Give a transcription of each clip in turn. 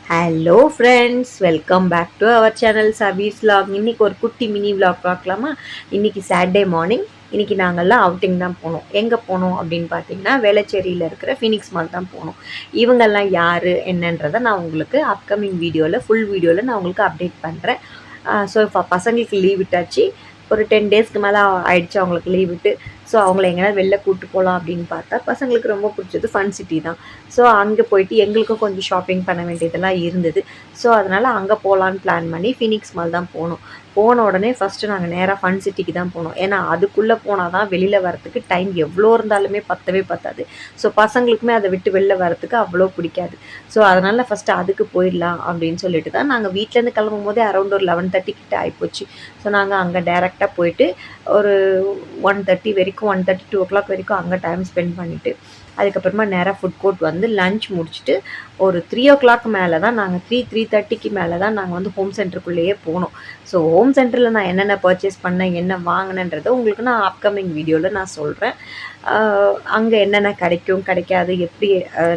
Hello friends, welcome back to our channel Sabees vlog. இன்றைக்கி ஒரு குட்டி மினி vlog பார்க்கலாமா? இன்றைக்கி சாட்டர்டே மார்னிங். இன்றைக்கி நாங்கள்லாம் அவுட்டிங் தான் போனோம். எங்கே போனோம் அப்படின்னு பார்த்தீங்கன்னா, வேளச்சேரியில் இருக்கிற ஃபினிக்ஸ் மால் தான் போனோம். இவங்கெல்லாம் யார் என்னன்றதை நான் உங்களுக்கு அப்கமிங் வீடியோவில் ஃபுல் வீடியோவில் நான் உங்களுக்கு அப்டேட் பண்ணுறேன். ஸோ இப்போ பசங்களுக்கு லீவ் விட்டாச்சு. ஒரு 10 டேஸ்க்கு மேலே ஆயிடுச்சு அவங்களுக்கு லீவ் விட்டு. ஸோ அவங்கள எங்கேயாவது வெளில கூப்பிட்டு போகலாம் அப்படின்னு பார்த்தா, பசங்களுக்கு ரொம்ப பிடிச்சது ஃபன் சிட்டி தான். ஸோ அங்கே போயிட்டு எங்களுக்கும் கொஞ்சம் ஷாப்பிங் பண்ண வேண்டியதெல்லாம் இருந்தது. ஸோ அதனால் அங்கே போகலான்னு பிளான் பண்ணி ஃபினிக்ஸ் மால் தான் போனோம். போன உடனே ஃபஸ்ட்டு நாங்கள் நேராக ஃபன் சிட்டிக்கு தான் போனோம். ஏன்னா அதுக்குள்ளே போனால் தான் வெளியில் வரத்துக்கு டைம் எவ்வளோ இருந்தாலுமே பத்தவே பத்தாது. ஸோ பசங்களுக்குமே அதை விட்டு வெளில வரத்துக்கு அவ்வளோ பிடிக்காது. ஸோ அதனால் ஃபஸ்ட்டு அதுக்கு போயிடலாம் அப்படின்னு சொல்லிட்டு தான் நாங்கள் வீட்டிலேருந்து கிளம்பும் போதே அரௌண்ட் ஒரு 11:30 கிட்ட ஆகிப்போச்சு. ஸோ நாங்கள் அங்கே டேரெக்டாக போயிட்டு ஒரு 1:30 வரைக்கும் 1:30 2 வரைக்கும் அங்கே டைம் ஸ்பெண்ட் பண்ணிவிட்டு அதுக்கப்புறமா நேராக ஃபுட் கோர்ட் வந்து லன்ச் முடிச்சுட்டு ஒரு 3 மேலே தான் நாங்கள் 3:30க்கு மேலே தான் நாங்கள் வந்து ஹோம் சென்டருக்குள்ளேயே போனோம். ஸோ ஹோம் சென்டரில் நான் என்னென்ன பர்ச்சேஸ் பண்ணேன், என்ன வாங்கினேன்றதை உங்களுக்கு நான் அப்கமிங் வீடியோவில் நான் சொல்கிறேன். அங்கே என்னென்ன கிடைக்கும் கிடைக்காது, எப்படி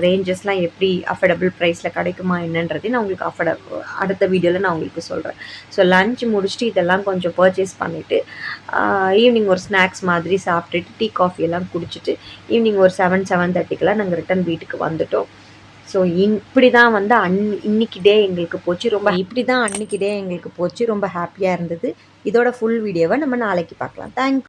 ரேஞ்சஸ்லாம் எப்படி அஃபோர்டபுள் ப்ரைஸில் கிடைக்குமா என்னன்றதையும் நான் உங்களுக்கு அடுத்த வீடியோவில் நான் உங்களுக்கு சொல்கிறேன். ஸோ லன்ச் முடிச்சுட்டு இதெல்லாம் கொஞ்சம் பர்ச்சேஸ் பண்ணிவிட்டு ஈவினிங் ஒரு ஸ்நாக்ஸ் மாதிரி சாப்பிட்டுட்டு டீ காஃபி எல்லாம் குடிச்சிட்டு ஈவினிங் ஒரு 7:30க்கெல்லாம் நாங்கள் ரிட்டன் வீட்டுக்கு வந்துட்டோம். ஸோ இப்படி தான் வந்து இன்னைக்கு டே எங்களுக்கு போச்சு. இப்படி தான் அன்னைக்கு டே எங்களுக்கு போச்சு. ரொம்ப ஹாப்பியாக இருந்தது. இதோட ஃபுல் வீடியோவை நம்ம நாளைக்கு பார்க்கலாம். தேங்க்யூ.